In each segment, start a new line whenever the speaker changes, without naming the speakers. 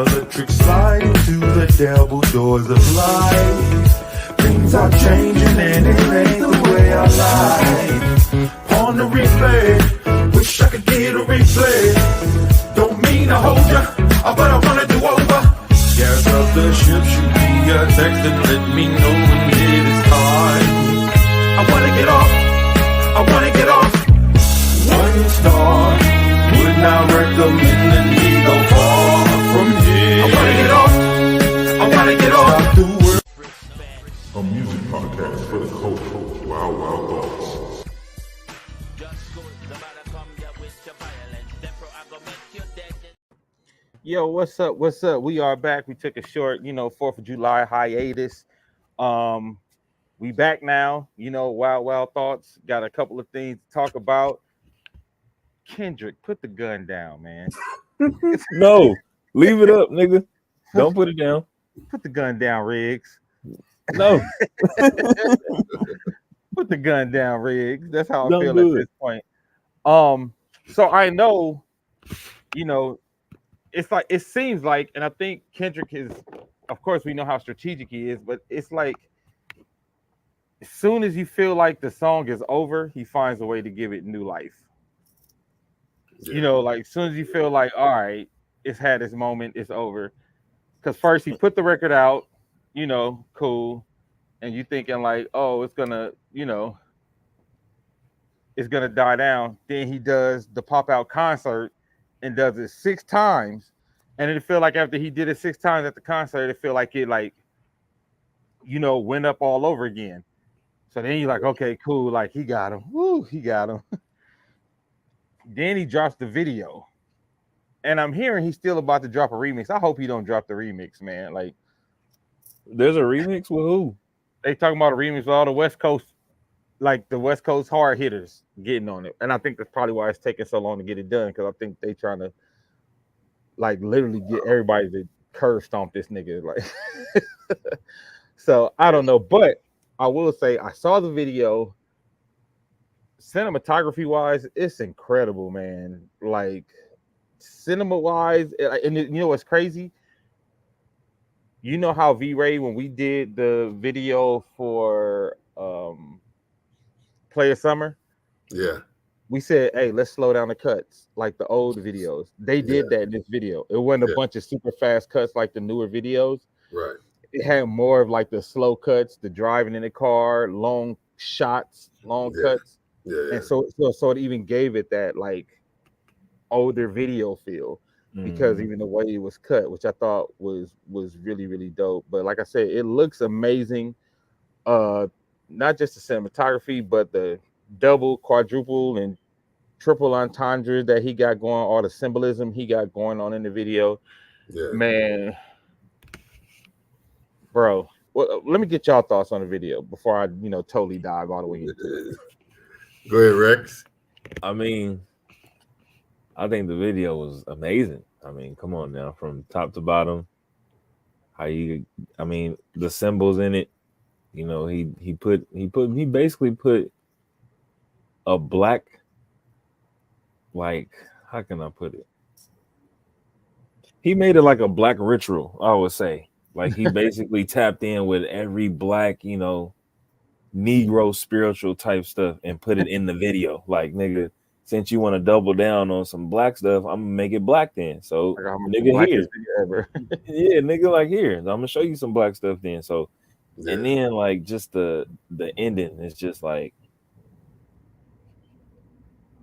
electric slide into the devil doors of life. Things are changing and it ain't the way I like. On the replay, wish I could get a replay. Don't mean to hold ya, but I wanna do over. Gas up the ship, shoot me a text and let me know when it is time. I wanna get off, I wanna get off. 1 star, would not recommend that we go far from here. I wanna get off, I wanna get off. A music podcast for the cold, wild, wild thoughts.
Yo, what's up? What's up? We are back. We took a short, 4th of July hiatus. We back now. Wild, wild thoughts. Got a couple of things to talk about. Kendrick, put the gun down, man.
No, leave it up, nigga. Don't put it down.
Put the gun down, Riggs.
No.
Put the gun down, Riggs. That's how I
Don't
feel
do
at
it.
this point. So I know, it's like it seems like, and I think Kendrick is, of course, we know how strategic he is, but it's like as soon as you feel like the song is over, he finds a way to give it new life.
Yeah.
Like as soon as you feel like, all right, it's had its moment, it's over. Because first he put the record out, cool, and you thinking like, oh, it's gonna die down. Then he does the pop out concert and does it 6 times, and it feel like after he did it 6 times at the concert, it feel like it went up all over again. So then you're like, okay, cool, like he got him. Woo, he got him. Then he drops the video, and I'm hearing he's still about to drop a remix. I hope he don't drop the remix, man. Like,
There's a remix with who?
they talking about a remix with all the West Coast, like the West Coast hard hitters getting on it, and I think that's probably why it's taking so long to get it done, because I think they trying to like literally get everybody to curb stomp this nigga. Like, so I don't know, but I will say I saw the video. Cinematography wise, it's incredible, man. Like cinema wise, and you know what's crazy? You know how V-Ray, when we did the video for Play of Summer,
Yeah.
we said, hey, let's slow down the cuts like the old videos. They did that in this video. It wasn't a bunch of super fast cuts like the newer videos.
Right.
It had more of like the slow cuts, the driving in the car, long shots, long cuts.
Yeah.
And so it even gave it that like older video feel, because even the way it was cut, which I thought was really, really dope. But like I said, it looks amazing. Not just the cinematography, but the double, quadruple, and triple entendre that he got going, all the symbolism he got going on in the video.
Yeah.
Man, bro. Well, let me get y'all thoughts on the video before I, totally dive all the way into it.
Go ahead, Rex.
I mean, I think the video was amazing. I mean, come on now, from top to bottom. The symbols in it. He basically put a black, like, how can I put it? He made it like a black ritual, I would say. Like he basically tapped in with every black, Negro spiritual type stuff and put it in the video. Like, nigga, since you want to double down on some black stuff, I'm gonna make it black then. So nigga here. Yeah, nigga, like here. I'm gonna show you some black stuff then. So and then like just the ending is just like,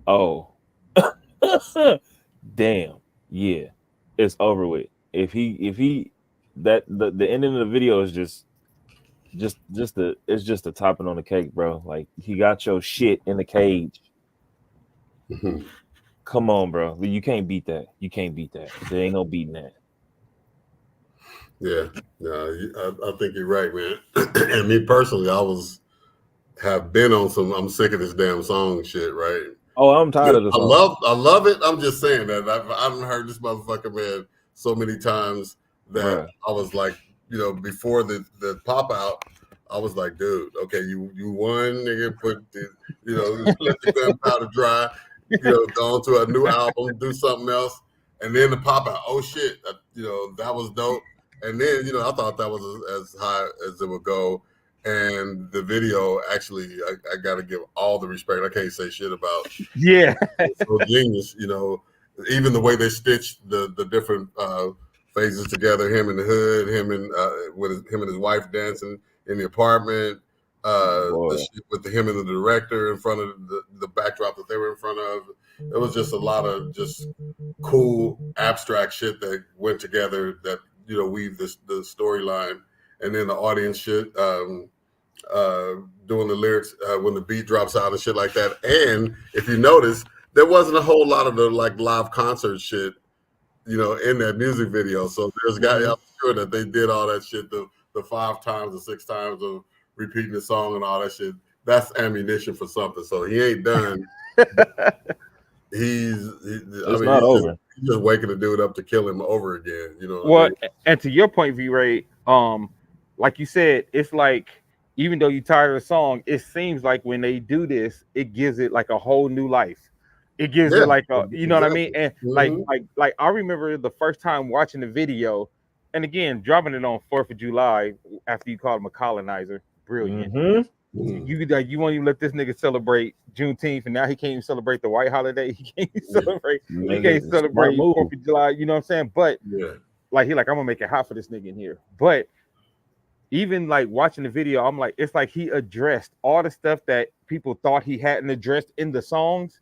oh damn, yeah, it's over with. If he that the ending of the video is just the topping on the cake, bro. Like he got your shit in the cage.
Mm-hmm.
Come on, bro. You can't beat that. There ain't no beating that.
Yeah, I think you're right, man. And me personally, have been on some I'm sick of this damn song shit, right?
Oh, I'm tired of this.
I love it. I'm just saying that I've heard this motherfucker, man, so many times that I was like, before the pop out, I was like, dude, okay, you won, nigga, put the, let the gunpowder dry, go on to a new album, do something else. and then the pop out. Oh shit, that was dope. And then I thought that was as high as it would go. And the video, actually, I got to give all the respect. I can't say shit about.
Yeah,
it's so genius. Even the way they stitched the different phases together. Him in the hood, him and his wife dancing in the apartment. The shit with him and the director in front of the backdrop that they were in front of. It was just a lot of just cool abstract shit that went together that weave the storyline, and then the audience shit. Doing the lyrics when the beat drops out and shit like that. And if you notice, there wasn't a whole lot of the like live concert shit, in that music video. So there's I'm sure that they did all that shit the 5 times or 6 times of repeating the song and all that shit. That's ammunition for something. So he ain't done. He's
not over.
He's just waking the dude up to kill him over again.
Well, and to your point, V-Ray, like you said, it's like, even though you're tired of the song, it seems like when they do this, it gives it like a whole new life. It gives it like a, you know what I mean? And like I remember the first time watching the video, and again, dropping it on 4th of July after you called him a colonizer. Brilliant. You won't even let this nigga celebrate Juneteenth, and now he can't even celebrate the white holiday. He can't even celebrate. He can't celebrate 4th of July. You know what I'm saying? But like I'm gonna make it hot for this nigga in here. But even like watching the video, I'm like, it's like he addressed all the stuff that people thought he hadn't addressed in the songs.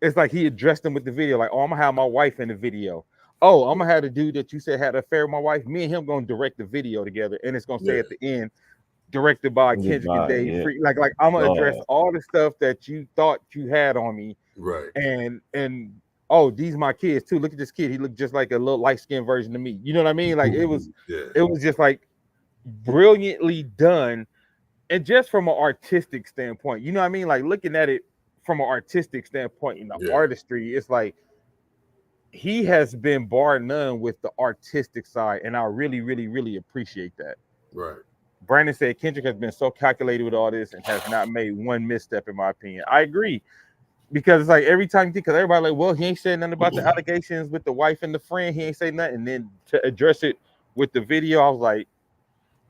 It's like he addressed them with the video. Like, oh, I'm gonna have my wife in the video. Oh, I'm gonna have the dude that you said had an affair with my wife. Me and him gonna direct the video together, and it's gonna say at the end, directed by Kendrick and Dave Free. Like I'm gonna address all the stuff that you thought you had on me.
Right.
And oh, these my kids too. Look at this kid. He looked just like a little light-skinned version of me. You know what I mean? Like it was just like brilliantly done. And just from an artistic standpoint, you know what I mean? Like looking at it from an artistic standpoint in the artistry, it's like he has been bar none with the artistic side, and I really, really, really appreciate that.
Right.
Brandon said Kendrick has been so calculated with all this and has not made one misstep, in my opinion. I agree, because it's like every time you think, because everybody like, well, he ain't said nothing about the allegations with the wife and the friend. He ain't say nothing. And then to address it with the video, I was like,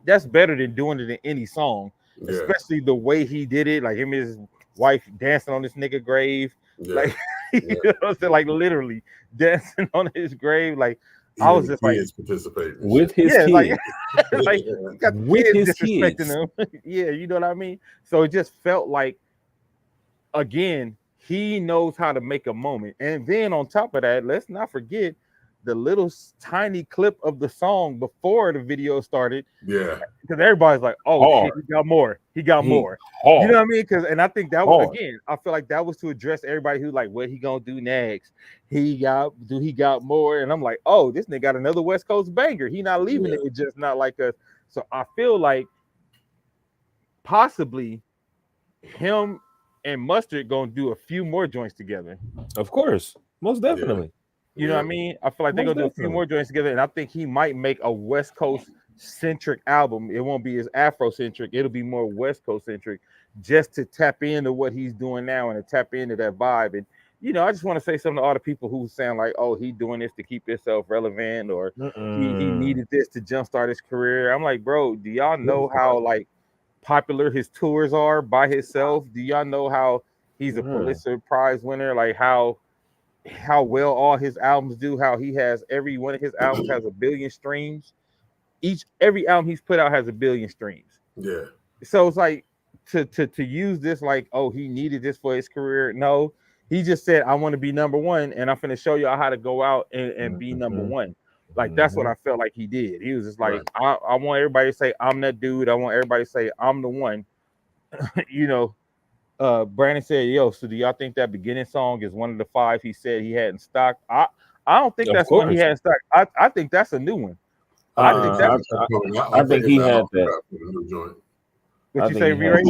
that's better than doing it in any song, especially the way he did it. Like him and his wife dancing on this nigga grave, like you know what I'm saying? Like literally dancing on his grave. Like I was just like
participating
with his kids,
like got with his kids. Him. Yeah, you know what I mean. So it just felt like, again, he knows how to make a moment. And then on top of that, let's not forget the little tiny clip of the song before the video started.
Yeah,
because everybody's like, "Oh shit, he got more. He got more." Hard. You know what I mean? And I think that was again. I feel like that was to address everybody who like, what he gonna do next? He got more? And I'm like, oh, this nigga got another West Coast banger. He not leaving it just not like us. So I feel like possibly him and Mustard gonna do a few more joints together.
Of course, most definitely.
You know what I mean? I feel like they're gonna do a few more joints together, and I think he might make a West Coast centric album. It won't be as Afro centric, it'll be more West Coast centric, just to tap into what he's doing now and to tap into that vibe. And I just want to say something to all the people who sound like, oh, he doing this to keep himself relevant, or he needed this to jumpstart his career. I'm like, bro, do y'all know how like popular his tours are by himself? Do y'all know how he's a Pulitzer Prize winner? Like how well all his albums do, how he has every one of his albums has 1 billion streams. Every album he's put out has 1 billion streams.
Yeah.
So it's like to use this like, oh, he needed this for his career. No, he just said, I want to be number one, and I'm finna show y'all how to go out and be number one. Like that's what I felt like he did. He was just like, I want everybody to say I'm that dude. I want everybody to say I'm the one. Brandon said, yo, so do y'all think that beginning song is one of the 5 he said he had in stock? I don't think that's one he had in stock. I think that's a new one.
I think he had that.
What you say, V-Ray?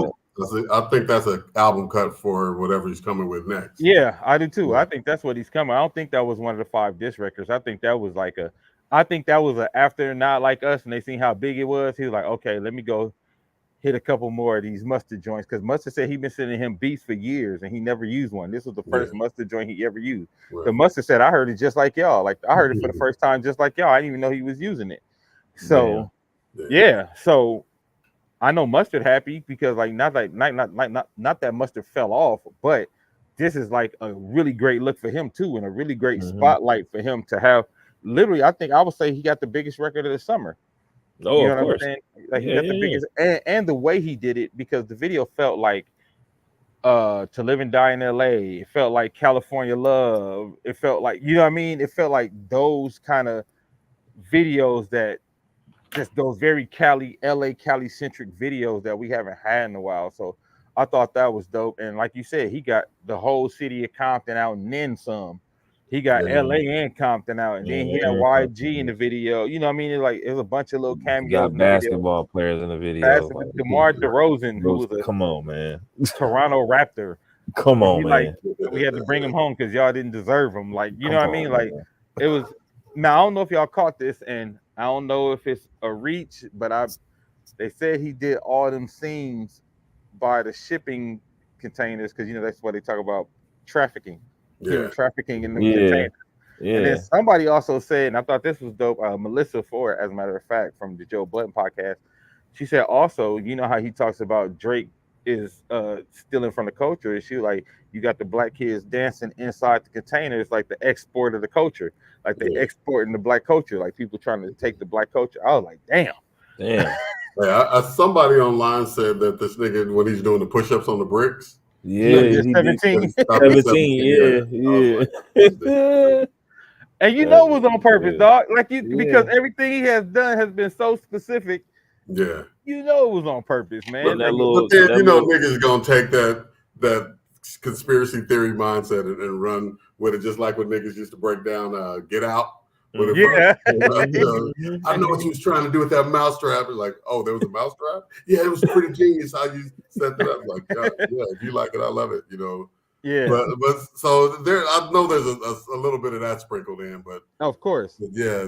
I think that's an album cut for whatever he's coming with next.
Yeah, I do too. I think that's what he's coming. I don't think that was one of the 5 disc records. I think that was after Not Like Us, and they seen how big it was. He was like, okay, let me go hit a couple more of these mustard joints, because Mustard said he been sending him beats for years and he never used one. This was the first mustard joint he ever used.
Right.
The Mustard said, I heard it just like y'all. Like I heard it for the first time just like y'all. I didn't even know he was using it. So yeah. So I know Mustard happy because like not that Mustard fell off, but this is like a really great look for him too, and a really great spotlight for him to have. Literally, I think I would say he got the biggest record of the summer.
Oh,
you know
of
what
course.
I'm saying? Like he got the biggest, and the way he did it, because the video felt like To Live and Die in LA. It felt like California Love. It felt like, you know what I mean? It felt like those kind of videos, that just those very LA Cali centric videos that we haven't had in a while. So I thought that was dope. And like you said, he got the whole city of Compton out and then some. He got LA and Compton out, and then he had YG in the video. You know what I mean? It was a bunch of little cameos.
Got basketball players in the video.
Like DeMar DeRozan, who was
come on, man.
Toronto Raptor.
Come on, man.
Like, we had to bring him home because y'all didn't deserve him. Like, you know what I mean? Like, it was. Now I don't know if y'all caught this, and I don't know if it's a reach, but they said he did all them scenes by the shipping containers, because that's why they talk about trafficking. Trafficking in the containers. And then somebody also said, and I thought this was dope, Melissa Ford, as a matter of fact, from the Joe Budden podcast, she said also, you know how he talks about Drake is stealing from the culture, and she was like, you got the black kids dancing inside the containers, like the export of the culture, like they exporting the black culture, like people trying to take the black culture. I was like, damn.
Somebody online said that this nigga, when he's doing the push-ups on the bricks,
he
17.
17,
And you know it was on purpose, dog. Like because everything he has done has been so specific.
Yeah.
You know it was on purpose, man.
But niggas gonna take that conspiracy theory mindset and run with it, just like when niggas used to break down Get Out. I know what you was trying to do with that mousetrap. It's like, oh, there was a mousetrap? Yeah, it was pretty genius how you set that up. Like, if you like it, I love it,
Yeah.
But so there, I know there's a little bit of that sprinkled in, but
of course.
Yeah,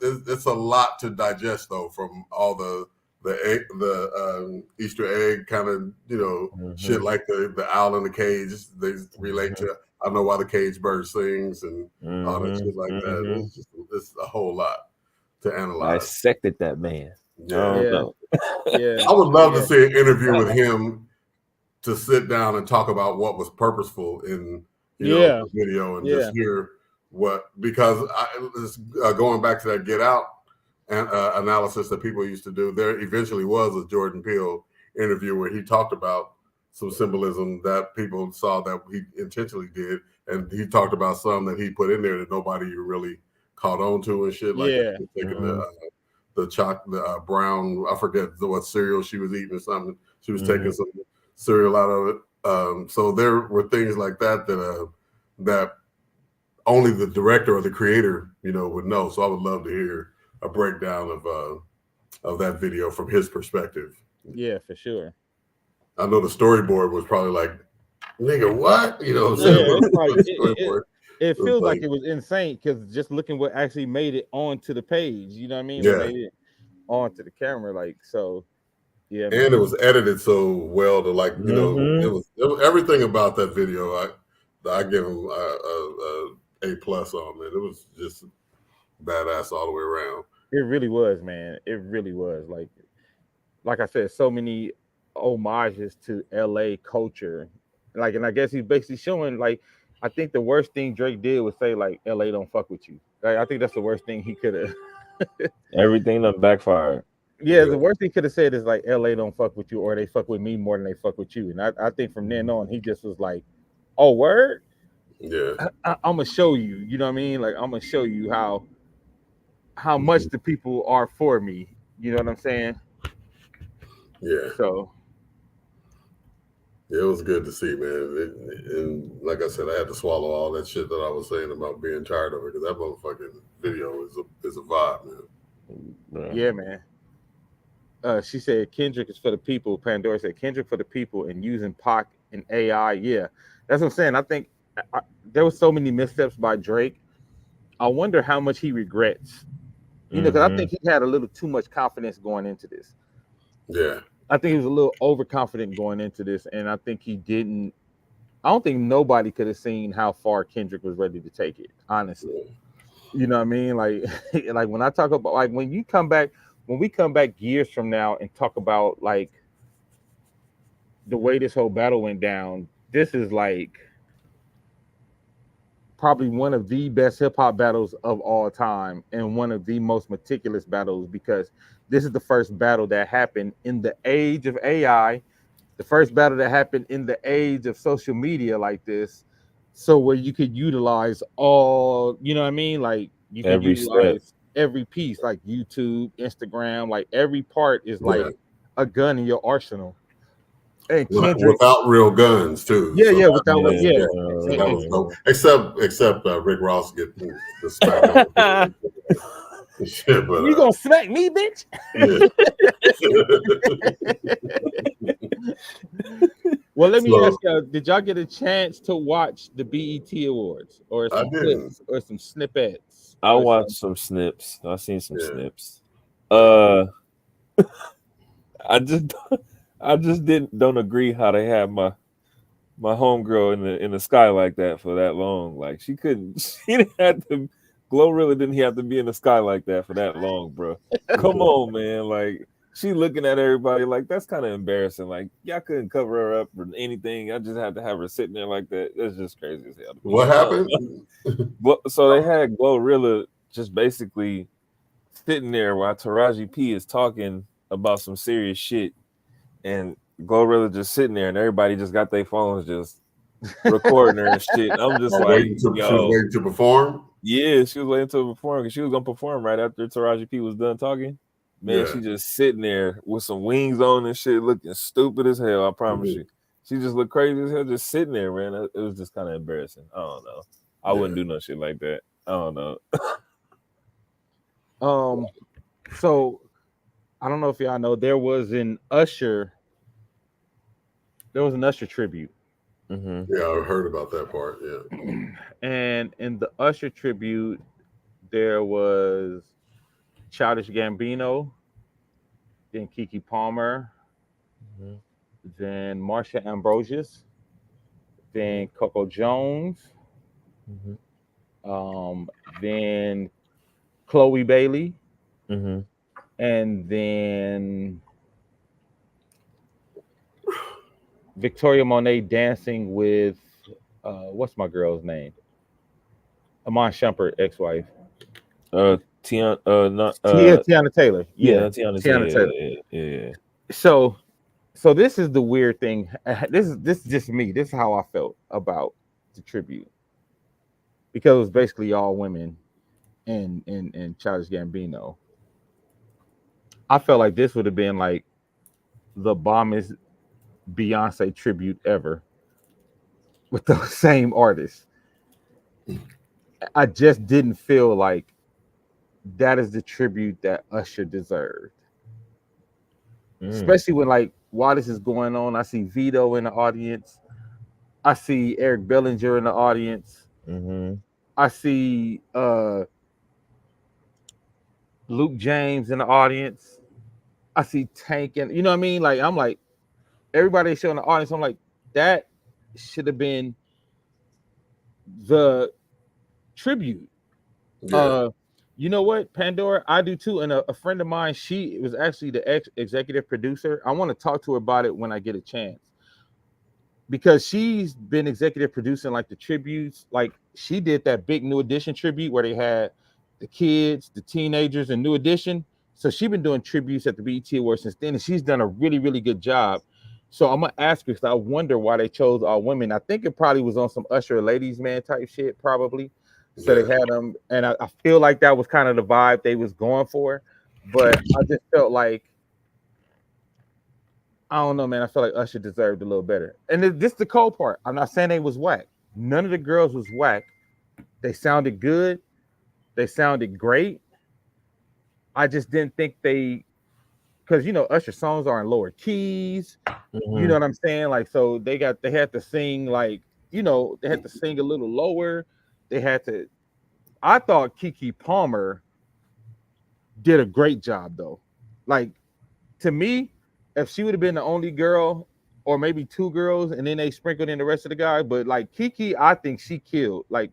it's a lot to digest though, from all the Easter egg kind of, shit like the owl in the cage. They relate to, I know why the cage bird sings and all that shit like that. It's a whole lot to analyze.
Dissected that man.
I would love to see an interview with him to sit down and talk about what was purposeful in the video, and just hear because going back to that Get Out analysis that people used to do, there eventually was a Jordan Peele interview where he talked about some symbolism that people saw that he intentionally did, and he talked about some that he put in there that nobody really caught on to and shit, like taking the brown, I forget what cereal she was eating or something, she was taking some cereal out of it, so there were things like that that only the director or the creator would know. So I would love to hear a breakdown of that video from his perspective.
Yeah, for sure.
I know the storyboard was probably like, nigga, what?
It feels like it was insane, because just looking what actually made it onto the page, you know what I mean?
Yeah.
Made it onto the camera, like, so. Yeah,
and it was edited so well to it was everything about that video. I give him a plus on it. It was just badass all the way around.
It really was, man. It really was. Like I said, so many homages to LA culture. And I guess he's basically showing, I think the worst thing Drake did was say, LA don't fuck with you. I think that's the worst thing he could have.
Everything done backfired.
Yeah, the worst he could have said is LA don't fuck with you, or they fuck with me more than they fuck with you. And I think from then on, he just was like, oh, word?
Yeah.
I'm gonna show you, you know what I mean? I'm gonna show you how much the people are for me. You know what I'm saying?
Yeah.
So
it was good to see, man. And like I said, I had to swallow all that shit that I was saying about being tired of it, because that motherfucking video is a vibe, man.
Yeah, man. She said Kendrick is for the people. Pandora said Kendrick for the people and using Pac and AI. Yeah, that's what I'm saying. I think there was so many missteps by Drake. I wonder how much he regrets. Because I think he had a little too much confidence going into this.
Yeah.
I think he was a little overconfident going into this, and I think he didn't. I don't think nobody could have seen how far Kendrick was ready to take it. Honestly, you know what I mean? Like, like when I talk about like when we come back years from now and talk about like the way this whole battle went down, this is like probably one of the best hip hop battles of all time and one of the most meticulous battles because this is the first battle that happened in the age of AI, the first battle that happened in the age of social media like this. So where you could utilize all, you know what I mean? Like you could
Every step.
utilize every piece, like YouTube, Instagram, like every part is like
Yeah.
a gun in your arsenal. And Kendrick,
Without real guns too.
yeah,
So
yeah, without what,
Yeah.
yeah.
so
And,
that was dope. Except Rick Ross getting the smack on shit, but
you gonna smack me, bitch? Well, let me ask y'all: did y'all get a chance to watch the BET Awards or
I
some
didn't.
clips or some snippets?
I
or
watched some snips. I seen some
Yeah.
snips. I just don't agree how they had my homegirl in the sky like that for that long. Like she didn't have to. Glorilla didn't have to be in the sky like that for that long, bro. Come on, man. Like she looking at everybody like that's kind of embarrassing. Like y'all couldn't cover her up or anything. I just had to have her sitting there like that. That's just crazy as hell.
What happened?
So they had Glorilla just basically sitting there while Taraji P is talking about some serious shit, and Glorilla just sitting there, and everybody just got their phones just recording her and shit. And I'm just like,
She was waiting to perform.
Yeah, she was waiting to perform because she was gonna perform right after Taraji P was done talking. Man, she just sitting there with some wings on and shit, looking stupid as hell. I promise you, she just looked crazy as hell, just sitting there, man. It was just kind of embarrassing. I don't know. I wouldn't do no shit like that. I don't know.
So I don't know if y'all know there was an Usher tribute.
Mm-hmm.
Yeah, I heard about that part. Yeah.
And in the Usher tribute, there was Childish Gambino, then Keke Palmer, then Marsha Ambrosius, then Coco Jones, then Chloe Bailey, and then Victoria Monet dancing with what's my girl's name? Amon Shumpert, ex-wife.
Tiana
Taylor. Yeah,
Tiana
Taylor.
Yeah.
So this is the weird thing. This is just me. This is how I felt about the tribute because it was basically all women and Childish Gambino. I felt like this would have been like the bombest Beyonce tribute ever with the same artists. I just didn't feel like that is the tribute that Usher deserved. Especially when like while this is going on, I see Vito in the audience. I see Eric Bellinger in the audience. I see Luke James in the audience. I see Tank and you know what I mean? Like I'm like everybody showing the audience. I'm like that should have been the tribute.
Yeah.
You know what, Pandora? I do too. And a friend of mine, she was actually the executive producer. I want to talk to her about it when I get a chance. Because she's been executive producing like the tributes. Like she did that big New Edition tribute where they had the kids, the teenagers, and New Edition. So she's been doing tributes at the BET Awards since then, and she's done a really, really good job. So I'm gonna ask her because I wonder why they chose all women. I think it probably was on some Usher ladies man type shit, probably. So they had them, and I feel like that was kind of the vibe they was going for. But I just felt like I don't know, man. I feel like Usher deserved a little better. And this is the cold part. I'm not saying they was whack. None of the girls was whack. They sounded good. They sounded great. I just didn't think because Usher songs are in lower keys. You know what I'm saying? Like, so they had to sing like, they had to sing a little lower. I thought Keke Palmer did a great job though. Like to me, if she would have been the only girl, or maybe two girls, and then they sprinkled in the rest of the guy. But like Kiki, I think she killed. Like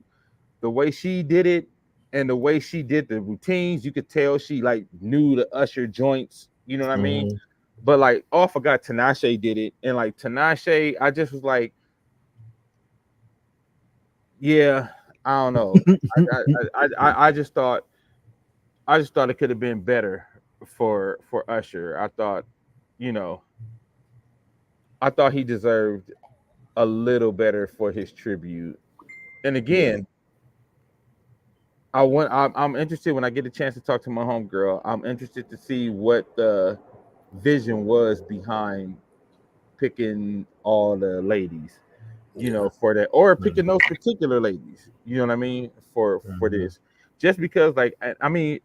the way she did it and the way she did the routines, you could tell she like knew the usher joints. You know what I mean?
Mhm.
But like, oh, I forgot Tinashe did it, and like Tinashe, I just was like, yeah, I don't know. I just thought it could have been better for Usher. I thought, you know, I thought he deserved a little better for his tribute. And
Yeah.
again, I'm interested when I get a chance to talk to my homegirl. I'm interested to see what the vision was behind picking all the ladies, you
Yeah.
know, for that, or picking those particular ladies. You know what I mean? For
Mhm.
this, just because, like, I would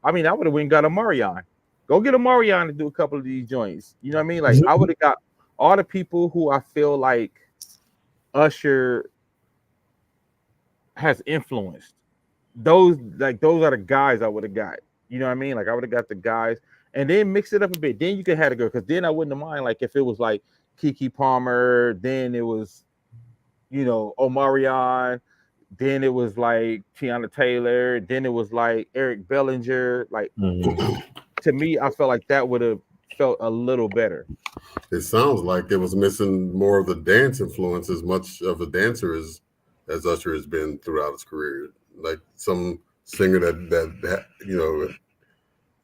have went and got a Marion. Go get a Marion to do a couple of these joints. You know what I mean? Like, I would have got all the people who I feel like Usher has influenced. Those are the guys I would have got. You know what I mean? Like I would have got the guys and then mix it up a bit. Then you could have a girl because then I wouldn't have mind like if it was like Kiki Palmer, then it was Omarion, then it was like Tiana Taylor, then it was like Eric Bellinger. Like
Mhm.
to me, I felt like that would have felt a little better.
It sounds like it was missing more of the dance influence, as much of a dancer as Usher has been throughout his career. Like some singer that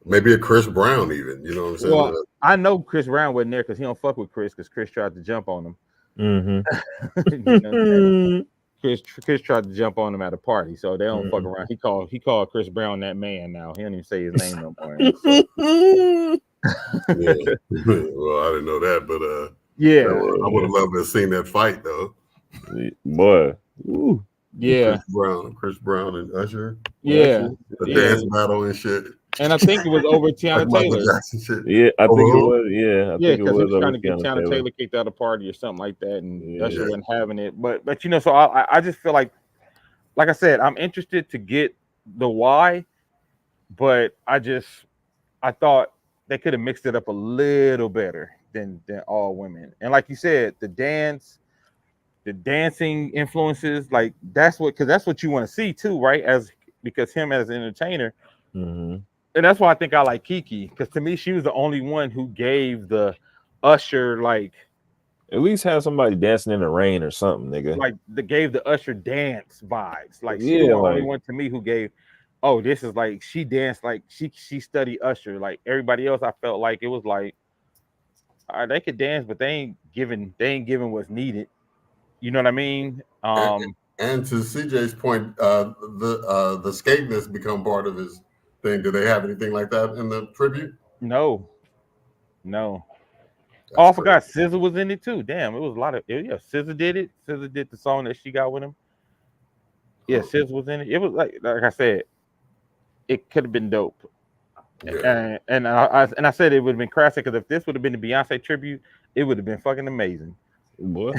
maybe a Chris Brown even. You know what I'm saying?
Well, I know Chris Brown wasn't there because he don't fuck with Chris because Chris tried to jump on him.
Mhm.
You know what I'm saying? Chris tried to jump on him at a party, so they don't fuck
Mhm.
around. He called Chris Brown that man now. He don't even say his name no more. So.
Yeah. Well, I didn't know that, but
Yeah,
I would have loved to have seen that fight though.
Boy. Ooh.
yeah,
Chris Brown and Usher,
yeah,
the
yeah.
dance battle and shit,
And I think it was over
like
Tiana
Michael
Taylor.
Jackson shit.
Yeah, I
Over
think it
who?
was. Yeah, I
Yeah,
think it
because he
was
was
over
trying to get
Tiana
Tiana
Taylor.
Taylor kicked out of the party or something like that, and
Yeah.
Usher wasn't having it. But so I just feel like I said, I'm interested to get the why, but I thought they could have mixed it up a little better than all women. And like you said, the dancing influences, like that's what you want to see too, right? Because him as an entertainer,
Mhm.
and that's why I think I like Kiki, because to me she was the only one who gave the Usher
At least have somebody dancing in the rain or something, nigga.
gave the Usher dance vibes. Like she was
Yeah,
the only
like
one to me who gave, oh, this is like she danced like she studied Usher. Like everybody else, I felt like it was like, all right, they could dance, but they ain't giving what's needed. You know what I mean?
And, and to CJ's point, the skating has become part of his thing. Do they have anything like that in the tribute?
No, no. Oh,
That's
I
crazy.
forgot SZA was in it too. Damn, it was a lot of yeah. SZA did it. SZA did the song that she got with him. Yeah,
Huh.
SZA was in it. It was like I said, it could have been dope.
Yeah.
And I said it would have been classic because if this would have been the Beyonce tribute, it would have been fucking amazing.
boy.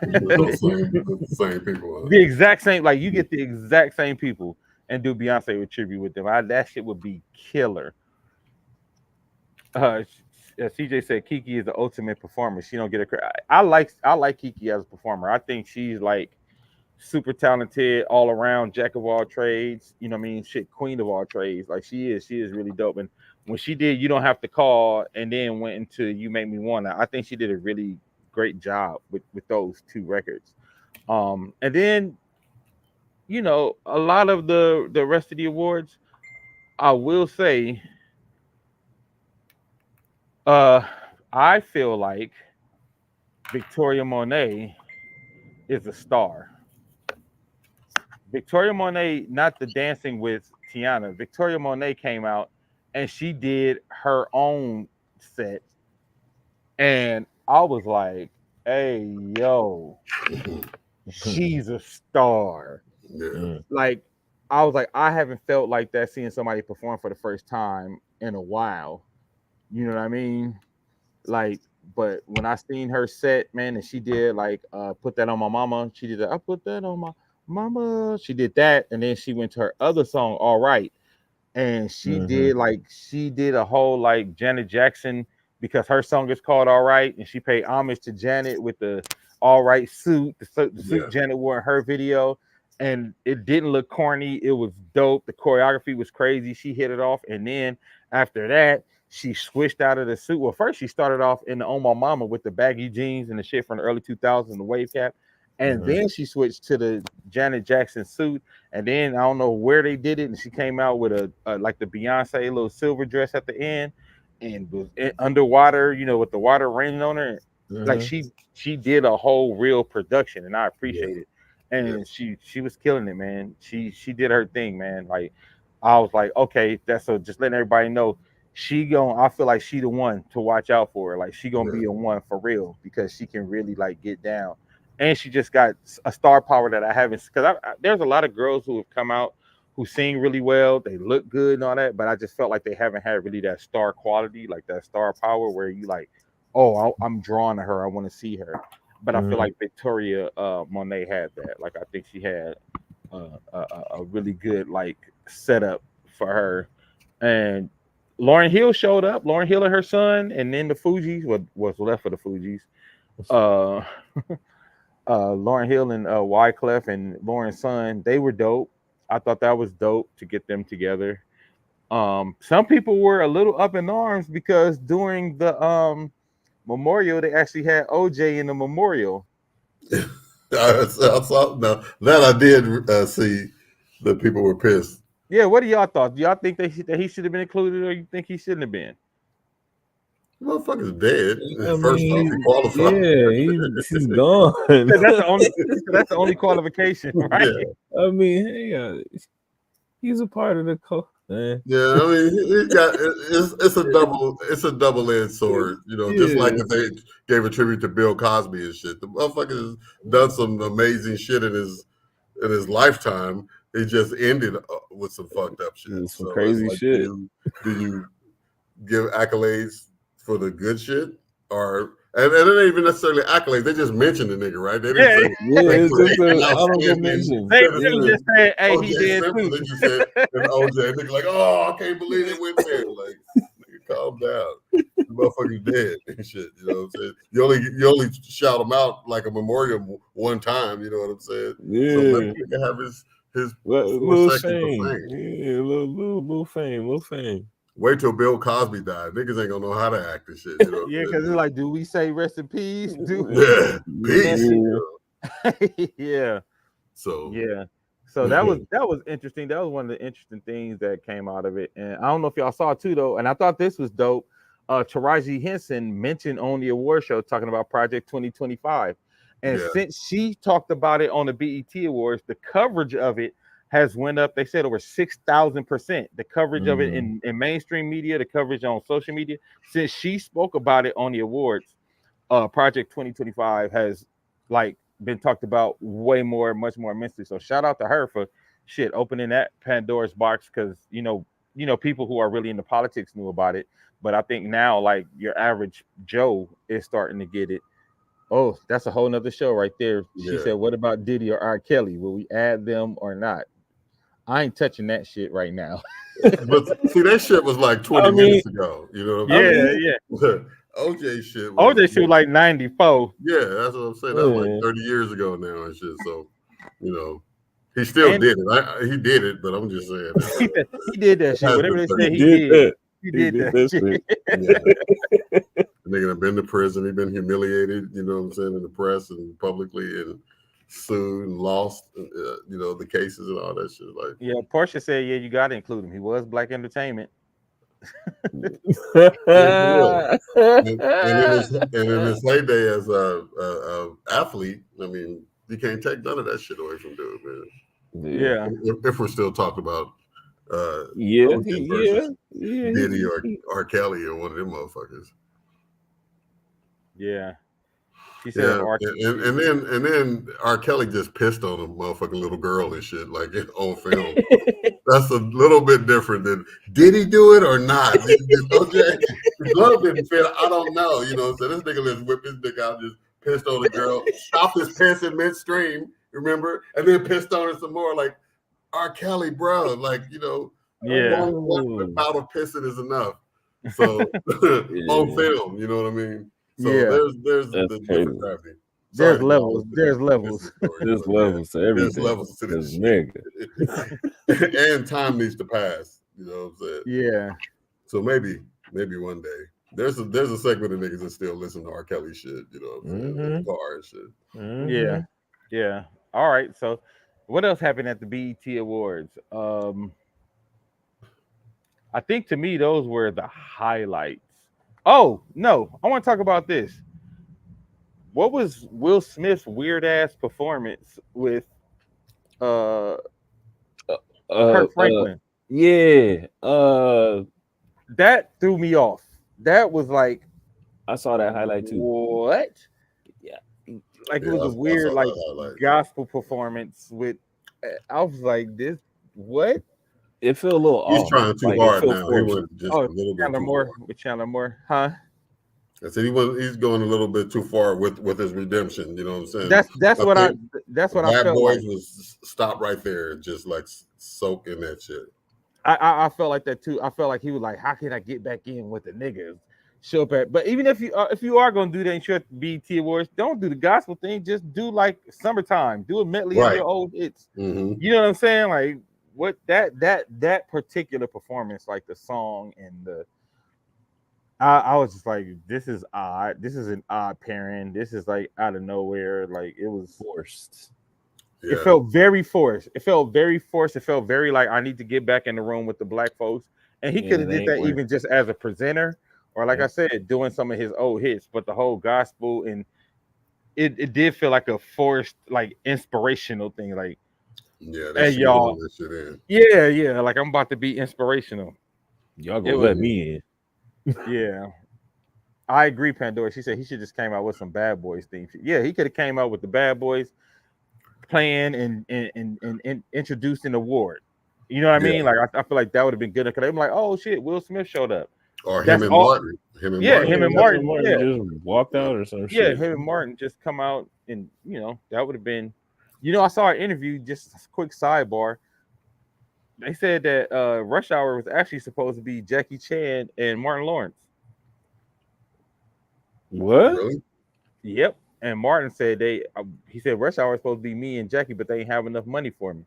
The same people.
The exact same, like you get the exact same people and do Beyonce with tribute with them. That shit would be killer. CJ said Kiki is the ultimate performer. She don't get a credit. I like Kiki as a performer. I think she's like super talented, all around, jack of all trades. You know what I mean? Shit, queen of all trades. Like she is really dope. And when she did You Don't Have to Call and then went into You Make Me Wanna, I think she did a really great job with those two records. And then a lot of the rest of the awards, I will say, uh, I feel like Victoria Monet is a star. Victoria Monet, not the dancing with Tiana. Victoria Monet came out and she did her own set, and I was like, "Hey, yo, she's a star."
Yeah.
Mm.
Like, I was like, I haven't felt like that seeing somebody perform for the first time in a while. You know what I mean? Like, but when I seen her set, man, and she did like put that on my mama. She did that. I put that on my mama. She did that, and then she went to her other song, All Right, and she
Mhm.
did a whole like Janet Jackson because her song is called All Right, and she paid homage to Janet with the All Right suit, the suit Janet wore in her video. And it didn't look corny. It was dope. The choreography was crazy. She hit it off. And then after that, she switched out of the suit. Well, first she started off in the On My Mama with the baggy jeans and the shit from the early 2000s, the wave cap. And then she switched to the Janet Jackson suit. And then I don't know where they did it. And she came out with a like the Beyonce little silver dress at the end and was underwater, you know, with the water raining on her. Like she did a whole real production, and I appreciate it. And she was killing it, man. She did her thing, man. Like I was like, okay, that's so just letting everybody know I feel like she the one to watch out for. Like she gonna be a one for real because she can really like get down. And she just got a star power that I haven't, because there's a lot of girls who have come out who sing really well, they look good and all that, but I just felt like they haven't had really that star quality, like that star power where you like, oh, I'm drawn to her, I want to see her. But I feel like Victoria Monet had that. Like I think she had a really good like setup for her. And Lauryn Hill showed up. Lauryn Hill and her son, and then the Fugees, was left of the Fugees. Lauryn Hill and Wyclef and Lauren's son, they were dope. I thought that was dope to get them together. Some people were a little up in arms because during the memorial, they actually had OJ in the memorial.
I saw that I did see that people were pissed.
Yeah, what do y'all thought? Do y'all think that he should have been included, or you think he shouldn't have been?
Motherfucker's dead.
First time he qualified. Yeah, he's gone.
That's the only qualification, right?
Yeah. I mean, hey, he's a part of the man.
Yeah, I mean, it's a double-edged sword, you know. Just like if they gave a tribute to Bill Cosby and shit, the motherfucker has done some amazing shit in his lifetime. It just ended with some fucked up shit.
Some crazy shit.
Do you give accolades for the good shit, or and it ain't even necessarily accolades? They just mentioned the nigga, right? They didn't say,
it's just an honorable mention.
They just said, "Hey, he did too."
They just said, and OJ, nigga, like, oh, I can't believe it went there. Like, nigga, calm down. The motherfucker's dead and shit. You know what I'm saying? You only shout him out like a memorial one time. You know what I'm saying?
Yeah.
So let the nigga have his
little fame. Yeah, little fame.
Wait till Bill Cosby died. Niggas ain't gonna know how to act and shit. You know?
Yeah, because it's like, do we say rest in peace?
Peace. You
know? Yeah.
So
that was interesting. That was one of the interesting things that came out of it. And I don't know if y'all saw too though. And I thought this was dope. Taraji Henson mentioned on the award show talking about Project 2025. And since she talked about it on the BET Awards, the coverage of it has went up. They said over 6,000%. The coverage of it in mainstream media, the coverage on social media, since she spoke about it on the awards, Project 2025 has like been talked about much more immensely. So shout out to her for opening that Pandora's box, because you know people who are really into politics knew about it, but I think now like your average Joe is starting to get it. Oh, that's a whole nother show right there. She said, what about Diddy or R. Kelly? Will we add them or not? I ain't touching that shit right now.
But see, that shit was like 20 minutes ago. You know what I mean?
Yeah.
OJ shit
was like 94.
Yeah, that's what I'm saying. That was like 30 years ago now and shit. So, you know, he still did it. He did it, but I'm just saying.
He did that shit. Whatever they said, he did. He did that
shit. The nigga done been to prison. He been humiliated, you know what I'm saying, in the press and publicly, and sued and lost, you know, the cases and all that shit. Like,
yeah, Portia said, yeah, you got to include him. He was Black Entertainment.
And in his heyday as a athlete, I mean, you can't take none of that shit away from dude, man.
Yeah.
If we're still talking about Diddy or R. Kelly or one of them motherfuckers.
Yeah. She said
and then R. Kelly just pissed on a motherfucking little girl and shit, like on film. That's a little bit different than did he do it or not? Okay, his glove didn't fit. I don't know. You know, so this nigga just whipped his dick out, just pissed on the girl, stopped his piss in midstream, remember, and then pissed on her some more. Like R. Kelly, bro, like, you know, one bout of pissing is enough. So on film, you know what I mean? So
Yeah.
there's
That's
the
crazy.
different gravity.
There's
To
levels.
go
There's
on
levels.
this story,
There's
but
levels to everything.
there's levels to this shit.
Nigga.
And time needs to pass. You know what I'm saying?
Yeah.
So maybe one day. There's a segment of niggas that still listen to R. Kelly shit, you know what I'm saying? In the car and shit.
Yeah. Yeah. All right. So what else happened at the BET Awards? I think to me those were the highlights. Oh, no. I want to talk about this. What was Will Smith's weird ass performance with Kirk Franklin?
Yeah.
That threw me off. That was like,
I saw that highlight too.
what?
Yeah.
Like it
Yeah,
was a
I
weird
saw
like
that highlight.
gospel performance with. I was like, this what?
It felt a little
He's
off.
trying too
Like,
hard
it
now.
felt
He
forced.
went just a little bit
Chandler
too
Moore
far.
with Chandler Moore, huh?
I said he's going a little bit too far with his redemption. You know what I'm saying?
That's what I
Bad
felt
Boys
like.
was stop right there, just like soak in that shit.
I felt like that too. I felt like he was like, how can I get back in with the niggas? Show up at, but even if you are gonna do that and show at the BET Awards, don't do the gospel thing. Just do like summertime. Do a medley of your old hits.
Mm-hmm.
You know what I'm saying? Like what that particular performance, like the song and the. I was just like, this is odd. This is an odd pairing. This is like out of nowhere. Like it was
Forced.
It felt very forced. It felt very forced. It felt very like I need to get back in the room with the black folks. And he could have did that even just as a presenter, or like I said, doing some of his old hits. But the whole gospel and it did feel like a forced, like inspirational thing. Like, hey y'all,
that shit in.
yeah, like I'm about to be inspirational.
Y'all gonna let me in.
Yeah. I agree, Pandora. She said he should just came out with some Bad Boys theme. Yeah, he could have came out with the Bad Boys playing and introduced an award. You know what I mean? Like I feel like that would have been good because I'm like, oh shit, Will Smith showed up.
Or him and Martin.
Him and Martin
just walked out or some shit.
Yeah, him and Martin just come out and that would have been. I saw an interview. Just a quick sidebar. They said that Rush Hour was actually supposed to be Jackie Chan and Martin Lawrence.
What?
Really?
Yep. And Martin said he said Rush Hour is supposed to be me and Jackie, but they ain't have enough money for me.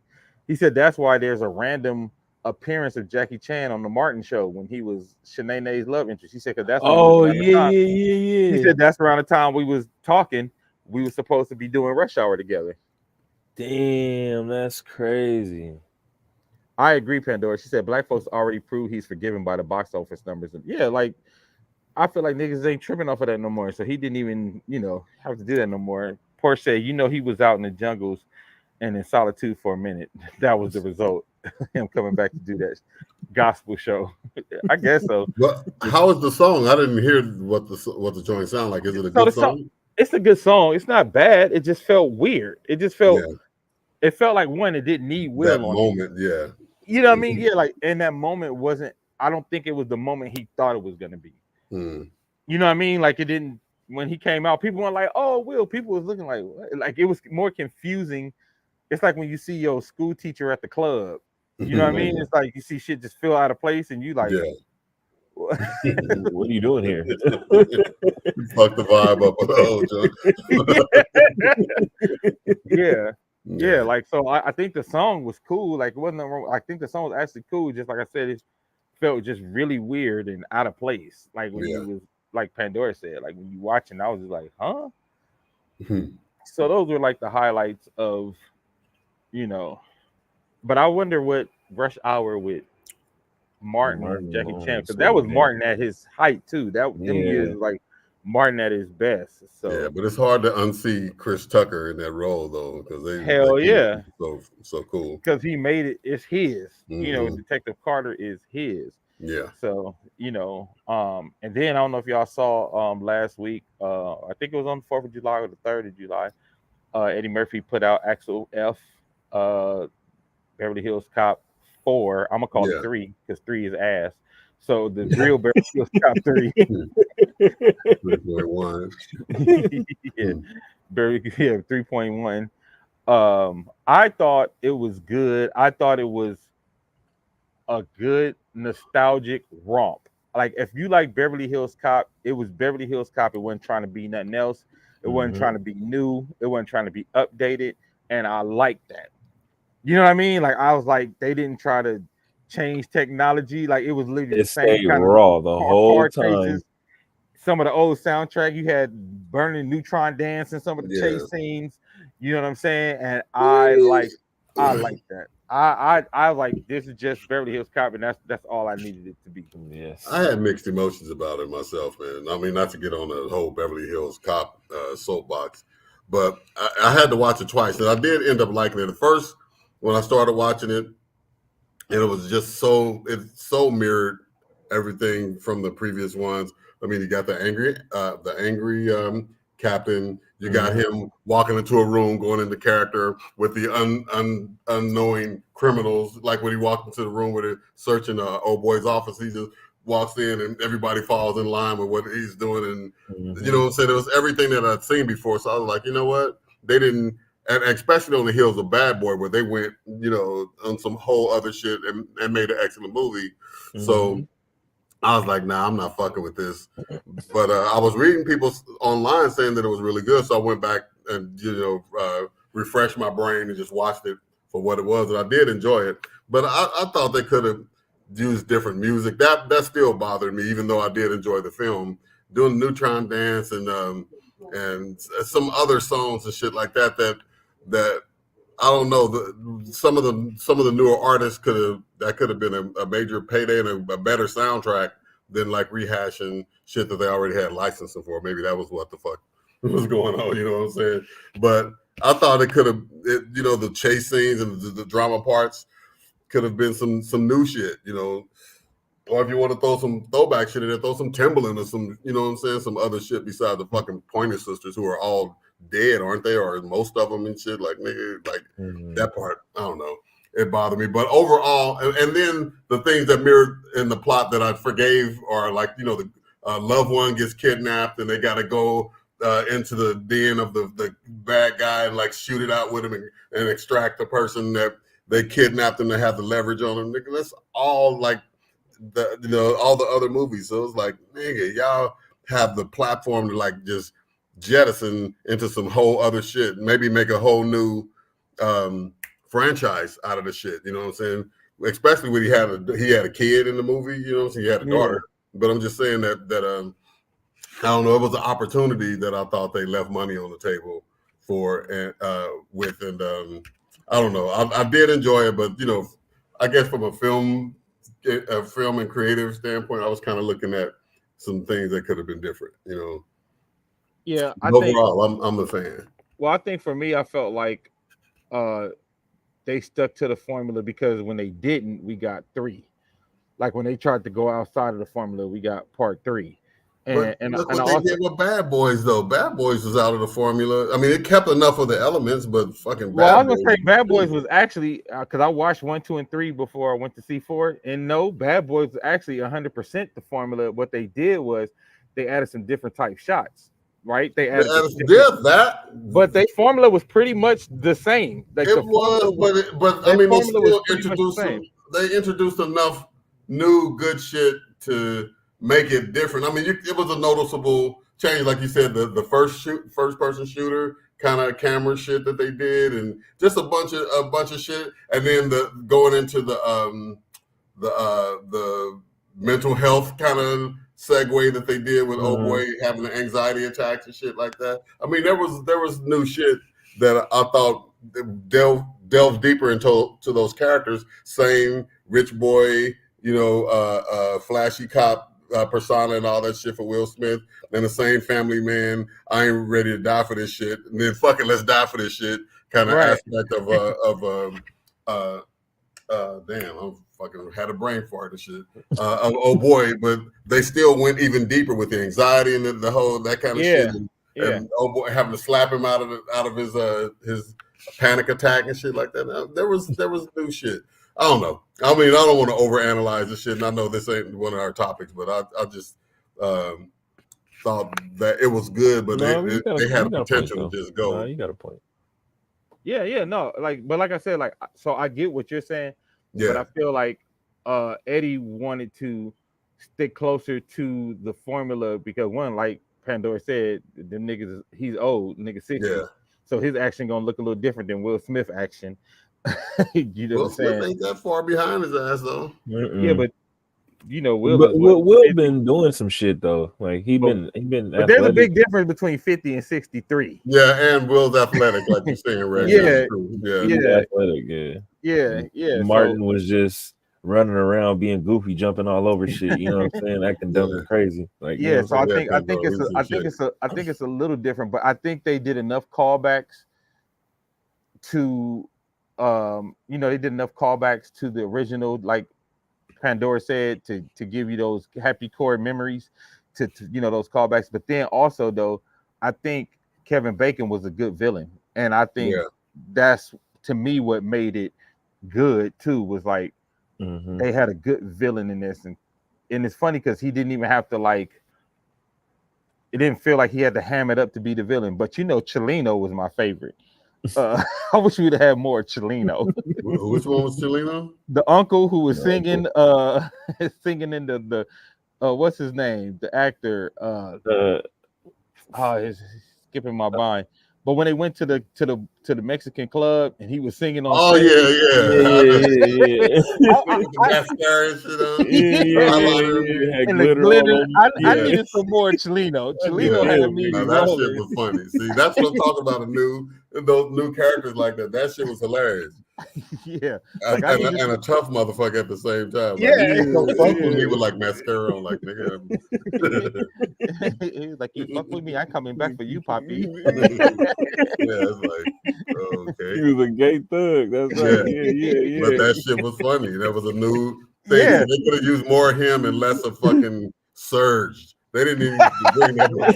He said that's why there's a random appearance of Jackie Chan on the Martin show when he was Shanae's love interest. He said because that's
yeah.
He said that's around the time we was talking. We were supposed to be doing Rush Hour together.
Damn, that's crazy.
I agree, Pandora. She said black folks already proved he's forgiven by the box office numbers. And yeah, like I feel like niggas ain't tripping off of that no more. So he didn't even, have to do that no more. Porsche said, he was out in the jungles and in solitude for a minute. That was the result. Him coming back to do that gospel show. I guess so.
But how is the song? I didn't hear what the joint sound like. Is it a good song?
It's a good song. It's not bad. It just felt weird. It just felt. Yeah. It felt like one. It didn't need Will
that
on
moment.
it.
Yeah.
You know what I mean? Yeah. Like in that moment wasn't. I don't think it was the moment he thought it was gonna be. You know what I mean? Like it didn't. When he came out, people were like, "Oh, Will." People was looking like it was more confusing. It's like when you see your school teacher at the club. You know what I mean? It's like you see shit just feel out of place, and you like,
what are you doing here?
Fuck the vibe up with
yeah. Like so, I think the song was cool. Like it wasn't wrong. I think the song was actually cool. Just like I said, it felt just really weird and out of place. Like when you was like Pandora said, like when you watching, I was just like, huh. So those were like the highlights of, But I wonder what Rush Hour with Martin and Jackie Chan, because that was Martin at his height too. Them years like Martin at his best. So
yeah, but it's hard to unsee Chris Tucker in that role though, because so cool.
Because he made it. It's his. Detective Carter is his.
Yeah.
So and then I don't know if y'all saw last week. I think it was on the 4th of July or the 3rd of July. Eddie Murphy put out Axel F. Beverly Hills Cop 4. I'm gonna call it 3 because 3 is ass. So the real Beverly Hills Cop 3.
3.1.
Yeah, 3.1. I thought it was good. I thought it was a good nostalgic romp. like if you like Beverly Hills Cop, it was Beverly Hills Cop. It wasn't trying to be nothing else. It wasn't trying to be new. It wasn't trying to be updated. And I like that. You know what I mean? Like I was like, they didn't try to change technology. Like it was literally the
It
same
stayed
kind of
raw the whole
car
time.
chases. Some of the old soundtrack, you had Burning Neutron Dance and some of the
Yeah.
chase scenes. You know what I'm saying? And I like that. I like this is just Beverly Hills Cop, and that's all I needed it to be.
Yes.
I had mixed emotions about it myself, man. I mean, not to get on the whole Beverly Hills Cop soapbox, but I had to watch it twice, and I did end up liking it. At first, when I started watching it, and it was just it so mirrored everything from the previous ones. I mean, you got the angry captain. You got him walking into a room, going into character with the unknowing criminals. Like when he walked into the room where they're searching old boy's office, he just walks in and everybody falls in line with what he's doing. And you know what I'm saying? It was everything that I'd seen before. So I was like, you know what? They didn't. And especially on the heels of Bad Boy, where they went, you know, on some whole other shit and made an excellent movie. So I was like, nah, I'm not fucking with this. But I was reading people online saying that it was really good. So I went back and, you know, refreshed my brain and just watched it for what it was. And I did enjoy it. But I thought they could have used different music. That still bothered me, even though I did enjoy the film. Doing Neutron Dance and some other songs and shit like that I don't know. Some of the newer artists could have been a major payday and a better soundtrack than like rehashing shit that they already had licensing for. Maybe that was what the fuck was going on. You know what I'm saying? But I thought it could have, you know, the chase scenes and the drama parts could have been some new shit. You know, or if you want to throw some throwback shit in there, throw some Timbaland or some, you know what I'm saying, some other shit besides the fucking Pointer Sisters who are all dead, aren't they? Or most of them and shit. Like, nigga, like that part, I don't know. It bothered me. But overall, and then the things that mirrored in the plot that I forgave are like, you know, the loved one gets kidnapped and they got to go into the den of the bad guy and like shoot it out with him and extract the person that they kidnapped and they have the leverage on them. Nigga, that's all like, all the other movies. So it's like, nigga, y'all have the platform to like just jettison into some whole other shit, maybe make a whole new franchise out of the shit. You know what I'm saying? Especially when he had a kid in the movie. You know what I'm saying? He had a daughter. But I'm just saying that I don't know. It was an opportunity that I thought they left money on the table for and I don't know. I did enjoy it, but you know, I guess from a film and creative standpoint, I was kind of looking at some things that could have been different. You know.
Yeah,
overall, I'm a fan.
Well, I think for me, I felt like they stuck to the formula because when they didn't, we got 3. Like when they tried to go outside of the formula, we got part 3.
But look what they did with Bad Boys, though. Bad Boys was out of the formula. I mean, it kept enough of the elements, but fucking
Well, I was gonna say Bad Boys was actually because I watched 1, 2, and 3 before I went to see 4, and no, Bad Boys was actually 100% the formula. What they did was they added some different type shots. Right, they added but their formula was pretty much the same. Like
it was, but I mean, they still introduced they introduced enough new good shit to make it different. I mean, it was a noticeable change, like you said, the first person shooter kind of camera shit that they did, and just a bunch of shit, and then going into the mental health kind of segue that they did with old boy having the anxiety attacks and shit like that. I mean, there was new shit that I thought delved deeper into those characters. Same rich boy, you know, flashy cop persona and all that shit for Will Smith, and the same family man. I ain't ready to die for this shit, and then fucking let's die for this shit kind of aspect of damn, I'm fucking had a brain fart and shit. Oh boy, but they still went even deeper with the anxiety and the whole that kind of shit. And oh boy, having to slap him out of his panic attack and shit like that. Now, there was new shit. I don't know. I mean, I don't want to overanalyze this shit, and I know this ain't one of our topics, but I just thought that it was good, but they had the potential to just go.
No, you got a point.
Yeah, no, like I said, so I get what you're saying, but I feel like Eddie wanted to stick closer to the formula because one, like Pandora said, the niggas he's old, nigga 60.
Yeah.
So his action gonna look a little different than Will Smith action. You know what
Will
I'm
Smith
saying?
ain't that far behind his ass though.
Yeah, but you know, Will
But
is what
Will
50?
been doing some shit though. Like he
But,
been
but there's a
athletic.
big difference between 50 and 63.
Yeah, and Will's athletic, like you're saying, Reg.
Yeah,
That's true. Yeah.
He's
yeah,
athletic, yeah.
yeah.
Martin was just running around being goofy, jumping all over shit. You know what I'm saying? Acting dumb and crazy. Like, you know
So
what I'm
I think it's a little different, but I think they did enough callbacks to they did enough callbacks to the original, like Pandora said, to give you those happy core memories to those callbacks. But then also though, I think Kevin Bacon was a good villain, and I think that's to me what made it good too, was like they had a good villain in this, and it's funny because he didn't even have to it didn't feel like he had to ham it up to be the villain. But Chelino was my favorite. I wish we'd have had more Chelino.
Which one was Chelino?
The uncle who was singing singing in the what's his name? The actor it's skipping my mind. But when they went to the Mexican club and he was singing on
Oh
stage,
yeah.
With the mascara and shit on.
Had
and the
glitter
glitter.
all
I needed some more Chelino. Chelino had me
Now, that shit
rolling.
was funny. See, that's what I'm talking about. Those new characters like that. That shit was hilarious.
Yeah,
And a tough motherfucker at the same time. Like,
Yeah.
don't fuck with me with like mascara on, like nigga.
He was like, "You fuck with me, I'm coming back for you, Poppy."
It's like, okay.
He was a gay thug. That's right. Yeah.
But that shit was funny. That was a new thing.
Yeah.
They could have used more of him and less of fucking Surge. They didn't even bring that up.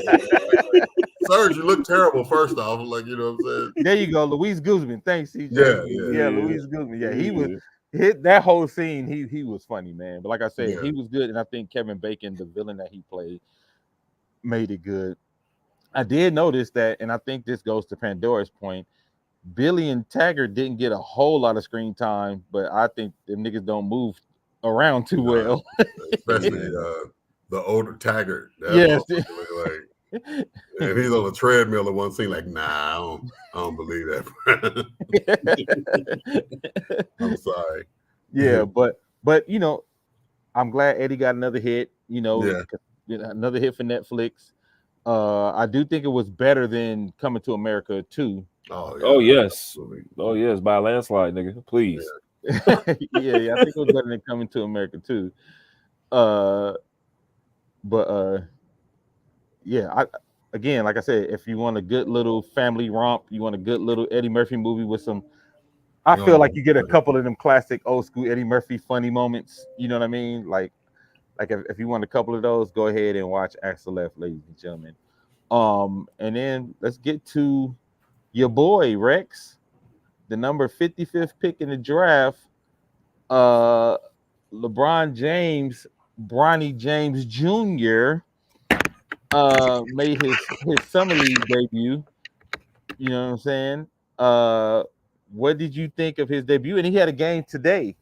Surge, you look terrible, first off. Like, you know what I'm saying?
There you go, Luis Guzman. Thanks, CJ.
Yeah.
Luis Guzman. Yeah, he was hit that whole scene. He was funny, man. But like I said, he was good, and I think Kevin Bacon, the villain that he played, made it good. I did notice that, and I think this goes to Pandora's point. Billy and Taggart didn't get a whole lot of screen time, but I think the niggas don't move around too well.
Especially the older Taggart.
Yes.
And he's on a treadmill in one scene, like, nah, I don't believe that. I'm sorry.
Yeah, but I'm glad Eddie got another hit. Another hit for Netflix. I do think it was better than Coming to America 2.
Oh yes. Oh yes, by a landslide, nigga. Please.
Yeah, I think it was better than Coming to America 2. Again, like I said, if you want a good little family romp, you want a good little Eddie Murphy movie with some, I feel like you get a couple of them classic old school Eddie Murphy funny moments. You know what I mean? Like if you want a couple of those, go ahead and watch Axel F, ladies and gentlemen. And then let's get to your boy Rex, the number 55th pick in the draft. LeBron James, Bronny James Jr. Made his summer league debut. You know what I'm saying? What did you think of his debut? And he had a game today.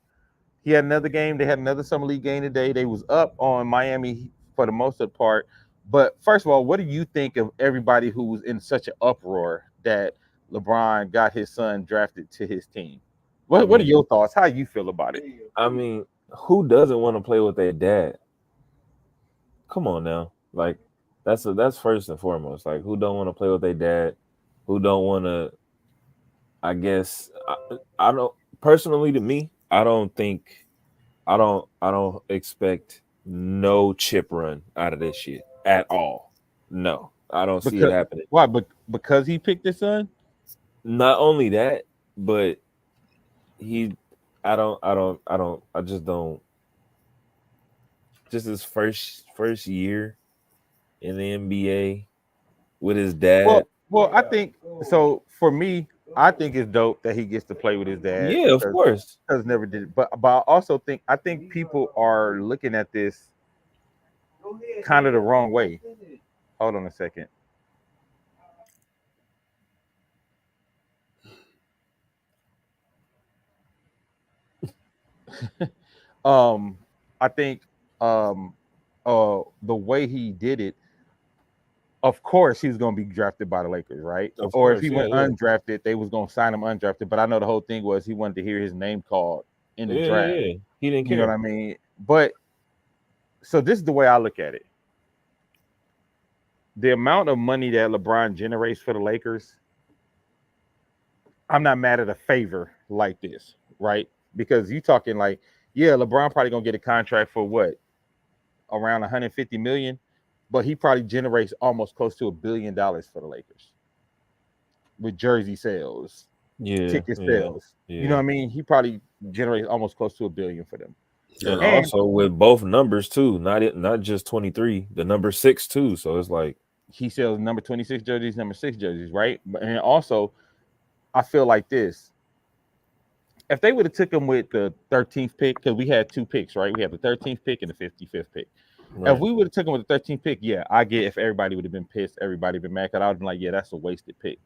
He had another game. They had another summer league game today. They was up on Miami for the most of the part. But first of all, what do you think of everybody who was in such an uproar that LeBron got his son drafted to his team? What are your thoughts? How you feel about it?
I mean, who doesn't want to play with their dad? Come on now. Like, that's first and foremost. Like, who don't want to play with their dad? Who don't want to, I guess, I don't, personally, to me, I don't expect no chip run out of this shit at all. No, I don't see it happening.
Why? Because he picked his son?
Not only that, but I just don't. Just his first year in the NBA with his dad.
Well, I think so. For me, I think it's dope that he gets to play with his dad.
Yeah, of course.
Because never did it. But I also think people are looking at this kind of the wrong way. Hold on a second. I think the way he did it, of course he was going to be drafted by the Lakers, right?
Of
Or if
course,
he
yeah,
went undrafted, they was going to sign him undrafted. But I know the whole thing was he wanted to hear his name called in the draft.
yeah. He didn't
You know what
care.
I mean? But so this is the way I look at it. The amount of money that LeBron generates for the Lakers, I'm not mad at a favor like this, right? Because you talking like, yeah, LeBron probably gonna get a contract for what, around 150 million, but he probably generates almost close to $1 billion for the Lakers with jersey sales,
Yeah,
ticket
yeah,
sales. You know
yeah.
what I mean? He probably generates almost close to $1 billion for them.
And
Yeah.
And
also with both numbers too, not just 23, the number 6 too. So it's like,
he sells number 26 jerseys, number 6 jerseys, right? And also, I feel like this. If they would have took him with the 13th pick, because we had 2 picks, right? We have the 13th pick and the 55th pick. If
right.
we would have took him with the 13th pick, yeah, I get if everybody would have been pissed, everybody been mad. Cause I would have been like, yeah, that's a wasted pick.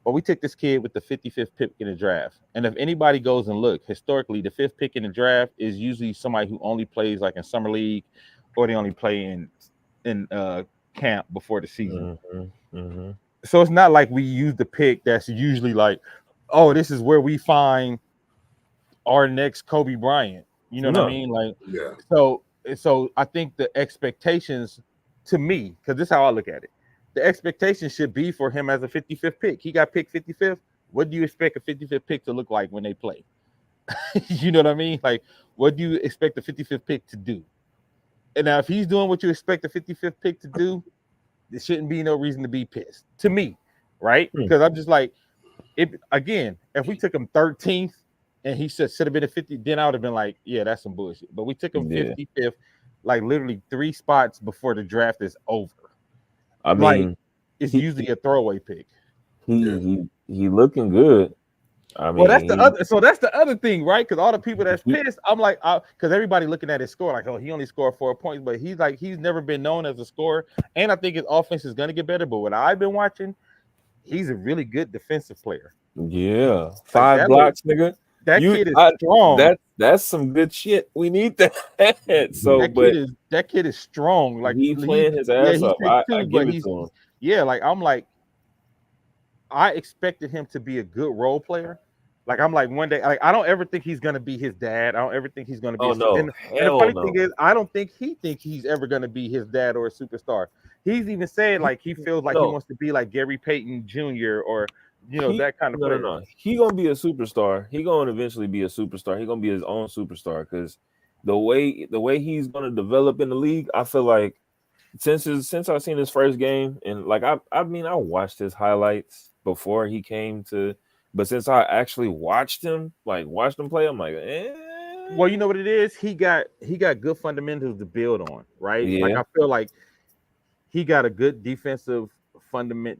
But we took this kid with the 55th pick in the draft. And if anybody goes and look, historically, the 5th pick in the draft is usually somebody who only plays like in summer league, or they only play in camp before the season.
Mm-hmm.
So it's not like we use the pick that's usually like, oh, this is where we find our next Kobe Bryant. You know what I
No.
mean? Like,
Yeah.
so I think the expectations, to me, because this is how I look at it, the expectation should be for him as a 55th pick. He got picked 55th. What do you expect a 55th pick to look like when they play? You know what I mean? Like, what do you expect the 55th pick to do? And now, if he's doing what you expect the 55th pick to do, there shouldn't be no reason to be pissed, to me, right?
Hmm.
Because I'm just like, again, if we took him 13th and he should have been a 50, then I would have been like, yeah, that's some bullshit. But we took him
Yeah.
55th, like literally 3 spots before the draft is over.
I
Like,
mean,
it's
he-
usually a throwaway pick.
he looking good. I mean,
Well, that's the other. So that's the other thing, right? Because all the people that's
He-
pissed, I'm like, because everybody looking at his score, like, oh, he only scored 4 points, but he's never been known as a scorer, and I think his offense is gonna get better. But what I've been watching, he's a really good defensive player.
yeah, 5
that
blocks, nigga.
That kid is strong.
That's some good shit. We need that. So,
that kid is strong. Like,
he playing his ass off. I give it to him.
Yeah, like I'm like, I expected him to be a good role player. Like, I'm like, one day, like, I don't ever think he's gonna be his dad. I don't ever think he's gonna be.
Oh no,
and the
hell
funny
no.
thing is, I don't think he thinks he's ever gonna be his dad or a superstar. He's even said like he feels like he
No.
wants to be like Gary Payton Jr. or that kind of player.
No. He gonna be a superstar. He gonna eventually be a superstar. He gonna be his own superstar because the way he's gonna develop in the league, I feel like since I've seen his first game and like I mean I watched his highlights before he came to, but since I actually watched him play, I'm like,
Well, you know what it is? He got good fundamentals to build on, right?
Yeah.
Like, I feel like he got a good defensive fundament,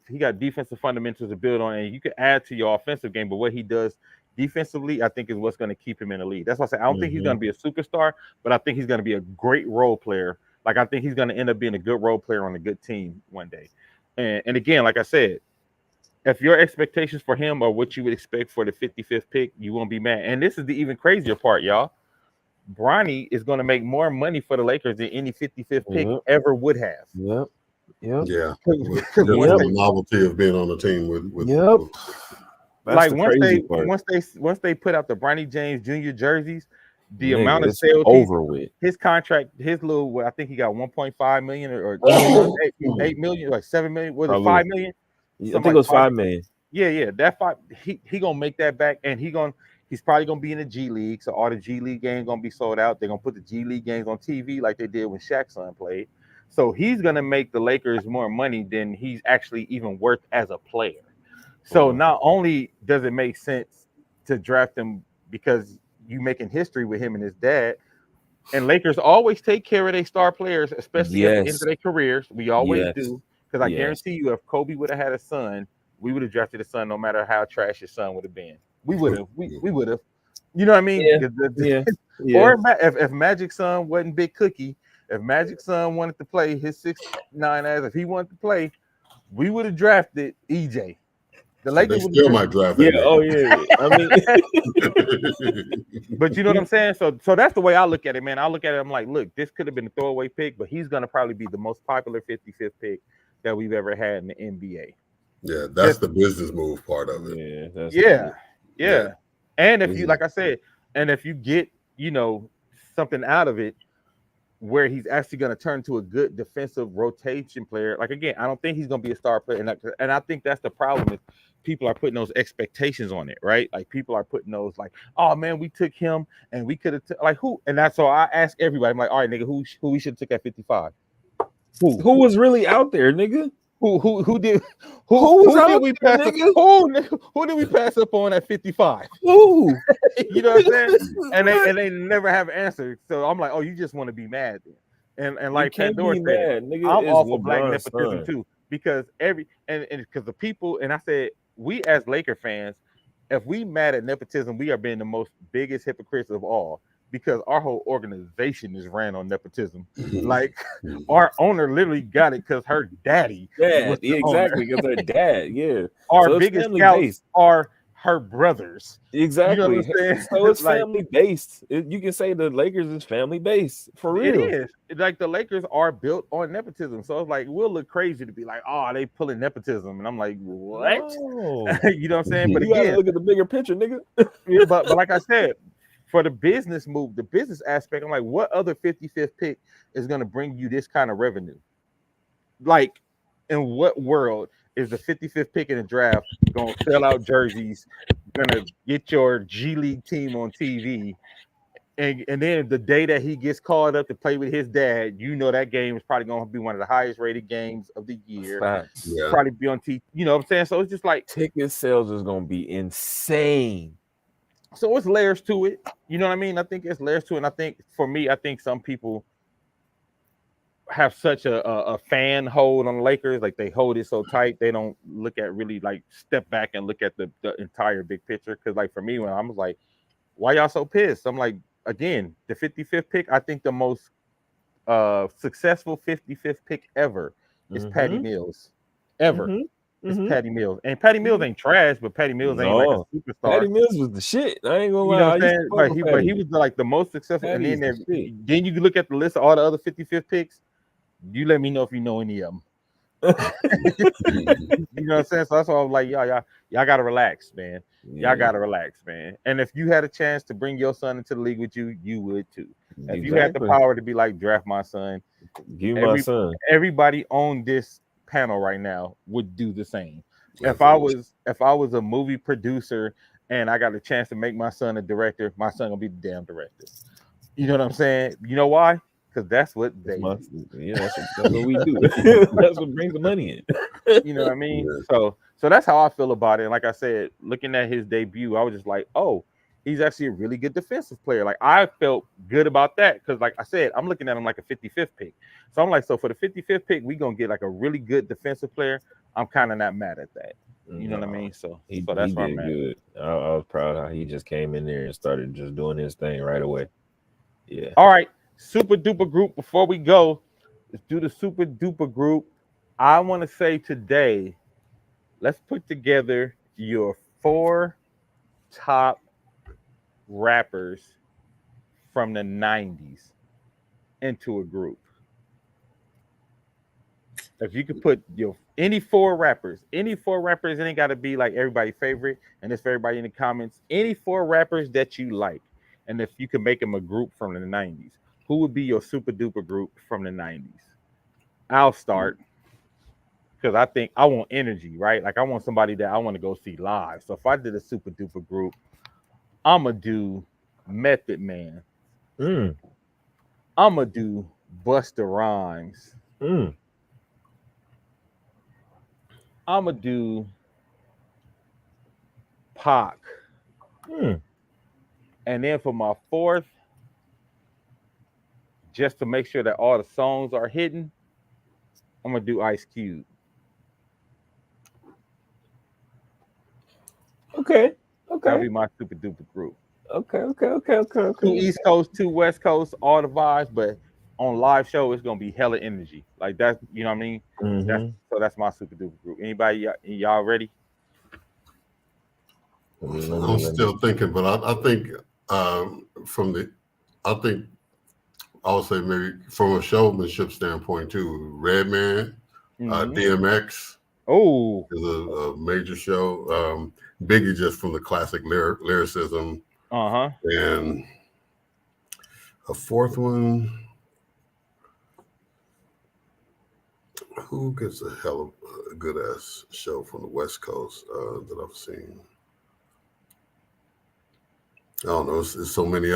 he got defensive fundamentals to build on, and you can add to your offensive game. But what he does defensively, I think, is what's going to keep him in the league. That's why I say I don't think he's going to be a superstar, but I think he's going to be a great role player. Like, I think he's going to end up being a good role player on a good team one day. And again, like I said, if your expectations for him are what you would expect for the 55th pick, you won't be mad. And this is the even crazier part, y'all. Bronny is going to make more money for the Lakers than any 55th pick ever would have.
Yep.
Yeah.
Because
the novelty of being on the team with
That's
like,
the crazy part.
once they put out the Bronny James Jr. jerseys, the
Nigga,
amount of
it's
sales
over with.
his contract, his little, I think he got 1.5 million or 8 million, like 7 million. Was it 5 million?
I think it was 5 million.
Yeah. That 5, he gonna make that back, and he's probably gonna be in the G League. So all the G League games gonna be sold out. They're gonna put the G League games on TV like they did when Shaq's son played. So he's gonna make the Lakers more money than he's actually even worth as a player. So not only does it make sense to draft him because you making history with him and his dad, and Lakers always take care of their star players, especially at the end of their careers. We always do, because I guarantee you, if Kobe would have had a son, we would have drafted a son, no matter how trash his son would have been. We would have. We would have. You know what I mean?
Yeah.
Or if Magic's son wasn't Big Cookie, if Magic's son wanted to play his 6'9" ass, if he wanted to play, we would have drafted EJ. The
So they
Lakers
still might draft
Yeah.
that
Oh yeah. I mean,
but you know what I'm saying? So that's the way I look at it, man. I look at it, I'm like, look, this could have been a throwaway pick, but he's gonna probably be the most popular 55th pick that we've ever had in the NBA.
Yeah, that's the business move part of it.
yeah. That's
Yeah. And if you,
Mhm.
like I said, and if you get, something out of it where he's actually going to turn to a good defensive rotation player. Like, again, I don't think he's going to be a star player. And I think that's the problem is people are putting those expectations on it, right? Like, people are putting those like, oh, man, we took him and we could have, like, who? And that's so I ask everybody, I'm like, all right, nigga, who we should have took at 55?
Who was really out there, nigga?
Who did
Who
did we pass up? Who did we pass up on at 55?
Who?
You know what I'm saying? And they never have answered. So I'm like, oh, you just want to be mad then. And like Pandora said,
nigga.
I'm all for
LeBron's
black nepotism
son.
too. Because because the people, and I said, we as Laker fans, if we mad at nepotism, we are being the most biggest hypocrites of all. Because our whole organization is ran on nepotism. Like, our owner literally got it because her daddy.
Yeah, exactly. Because her dad, yeah.
Our
So
biggest scouts are her brothers.
Exactly.
You know what I'm saying?
So it's
Like,
family based. You can say the Lakers is family based for real.
It is. Like, the Lakers are built on nepotism. So it's like, we'll look crazy to be like, oh, they pulling nepotism. And I'm like, what?
No.
You know what I'm saying? But
you gotta
again,
look at the bigger picture, nigga.
yeah, but like I said, for the business move, the business aspect, I'm like, what other 55th pick is going to bring you this kind of revenue? Like, in what world is the 55th pick in the draft going to sell out jerseys, going to get your G League team on TV, and then the day that he gets called up to play with his dad, that game is probably going to be one of the highest rated games of the year.
Facts.
Yeah.
Probably be on TV. You know what I'm saying? So it's just like,
Ticket sales is going to be insane.
so it's layers to it. You know what I mean? I think it's layers to it. And I think for me, I think some people have such a fan hold on the Lakers. Like, they hold it so tight. They don't look at really, like, step back and look at the entire big picture. Because, like, for me, when I was like, why y'all so pissed? I'm like, again, the 55th pick, I think the most successful 55th pick ever is Patty Mills. Ever. It's Patty Mills. And Patty Mills ain't trash, but Patty Mills ain't like a superstar.
Patty Mills was the shit. I ain't gonna lie.
You know what I'm saying? But he was like the most successful.
Patty
And then you look at the list of all the other 55th picks. You let me know if you know any of them. You know what I'm saying? So that's why I was like, y'all gotta relax, man. Y'all gotta relax, man. And if you had a chance to bring your son into the league with you, you would too. If you had the power to be like, draft my son,
give my son.
Everybody on this panel right now would do the same. If I was a movie producer and I got a chance to make my son a director, my son gonna be the damn director. You know what I'm saying? You know why? Because that's what they do.
That's what we do. That's what brings the money in.
You know what I mean? So that's how I feel about it. And like I said, looking at his debut, I was just like, oh, he's actually a really good defensive player. Like, I felt good about that because, like I said, I'm looking at him like a 55th pick. So I'm like, so for the 55th pick, we're going to get like a really good defensive player. I'm kind of not mad at that. You know what I mean? So that's why I'm mad.
Good. I was proud how he just came in there and started just doing his thing right away. Yeah.
All right. Super duper group. Before we go, let's do the super duper group. I want to say today, let's put together your 4 top rappers from the 90s into a group. If you could put any four rappers, it ain't got to be like everybody's favorite, and it's for everybody in the comments. Any 4 rappers that you like, and if you could make them a group from the 90s, who would be your super duper group from the 90s? I'll start because I think I want energy, right? Like, I want somebody that I want to go see live. So if I did a super duper group, I'm going to do Method Man. I'm going to do Busta Rhymes. I'm going to do Pac. And then for my 4th, just to make sure that all the songs are hidden, I'm going to do Ice Cube.
Okay.
That'll be my super duper group.
Okay.
2 East Coast, 2 West Coast, all the vibes, but on live show, it's gonna be hella energy. Like that, you know what I mean? So that's my super duper group. Anybody, y'all ready?
I'm still thinking, but I think I would say maybe from a showmanship standpoint too. Redman, DMX.
Oh,
is a major show. Biggie just from the classic lyricism. And a fourth one. Who gets a hell of a good ass show from the West Coast that I've seen? I don't know. It's so many.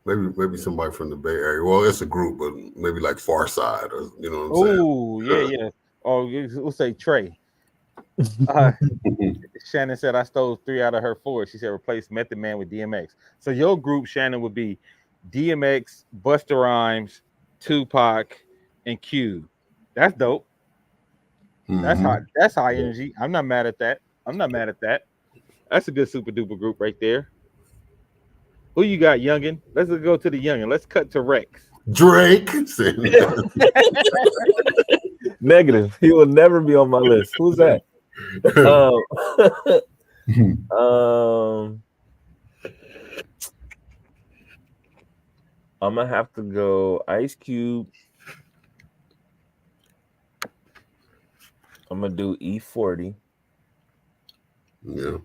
Maybe somebody from the Bay Area. Well, it's a group, but maybe like Far Side, or you know what I'm saying?
Oh, yeah. Oh, we'll say Trey. Shannon said I stole 3 out of her 4. She said replace Method Man with DMX. So your group, Shannon, would be DMX, Busta Rhymes, Tupac, and Q. That's dope. That's high energy. I'm not mad at that. That's a good super duper group right there. Who you got, youngin? Let's go to the youngin. Let's cut to Rex.
Drake.
Negative. He will never be on my list. Who's that? I'm gonna have to go Ice Cube. I'm gonna do E40.
Yeah.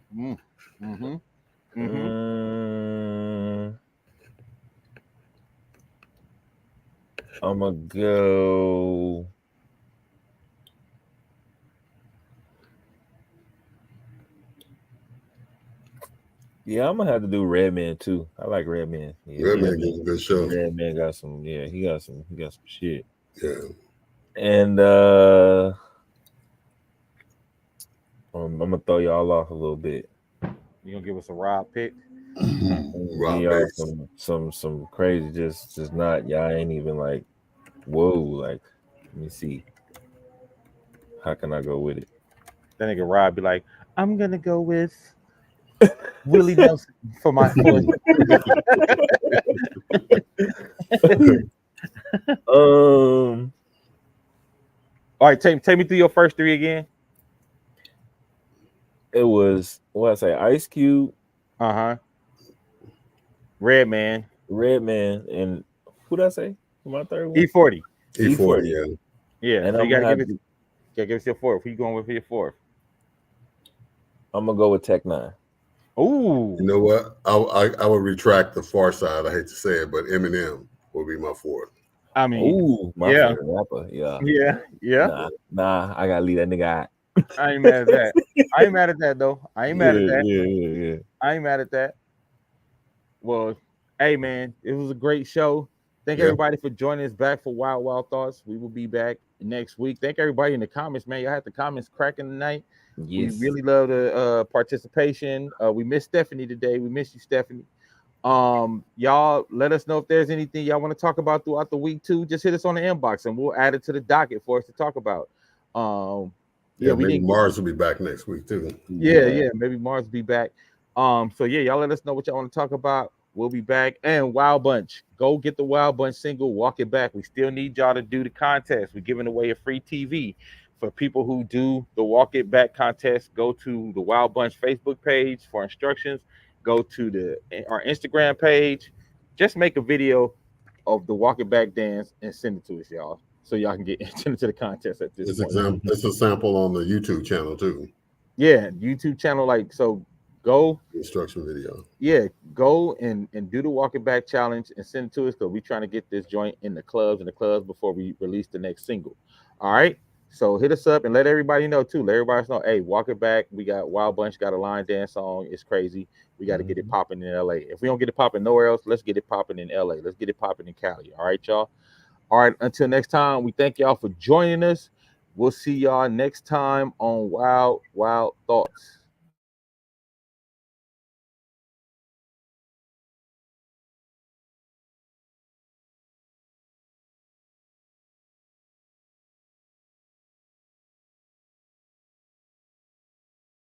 I'm gonna go. Yeah, I'm gonna have to do Redman too. I like Redman. Yeah,
Redman is a good show.
Redman got some. Yeah, he got some shit.
Yeah.
And I'm gonna throw y'all off a little bit.
You gonna give us a Rob pick?
Y'all some crazy, just not. Y'all ain't even like, whoa. Like, let me see. How can I go with it?
That nigga Rob be like, I'm gonna go with Willie Nelson for my 4th. All right, take me through your first 3 again.
It was what I say, Ice Cube,
Redman,
and who did I say? My third one?
E40.
E40,
yeah.
And
so you gotta give us your 4th. Who you going with for your 4th?
I'm gonna go with Tech 9.
Ooh.
You know what? I would retract the Far Side. I hate to say it, but Eminem will be my 4th.
I mean,
my favorite rapper. Yeah. Nah, I gotta leave that nigga out.
I ain't mad at that. I ain't mad at that though. I ain't mad at that.
Yeah.
I ain't mad at that. Well, hey man, it was a great show. Thank everybody for joining us back for Wild Wild Thoughts. We will be back next week. Thank everybody in the comments, man. Y'all had the comments cracking tonight.
Yes.
We really love the participation. We missed Stephanie today. We miss you, Stephanie. Y'all let us know if there's anything y'all want to talk about throughout the week too. Just hit us on the inbox and we'll add it to the docket for us to talk about.
Maybe Mars will be back next week too.
Yeah, maybe Mars will be back. So yeah, y'all let us know what y'all want to talk about. We'll be back. And Wild Bunch, go get the Wild Bunch single, Walk It Back. We still need y'all to do the contest. We're giving away a free TV for people who do the Walk It Back contest. Go to the Wild Bunch Facebook page for instructions. Go to our Instagram page. Just make a video of the Walk It Back dance and send it to us, y'all, so y'all can get into the contest at this point.
It's a sample on the YouTube channel too.
Yeah, YouTube channel. Like, so go
instruction video.
Yeah, go and do the Walk It Back challenge and send it to us because we're trying to get this joint in the clubs before we release the next single. All right. So hit us up and let everybody know too. Let everybody know, hey, Walk It Back. We got Wild Bunch, got a line dance song. It's crazy. We got to get it popping in LA. If we don't get it popping nowhere else, let's get it popping in LA. Let's get it popping in Cali. All right, y'all. All right. Until next time, we thank y'all for joining us. We'll see y'all next time on Wild Wild Thoughts.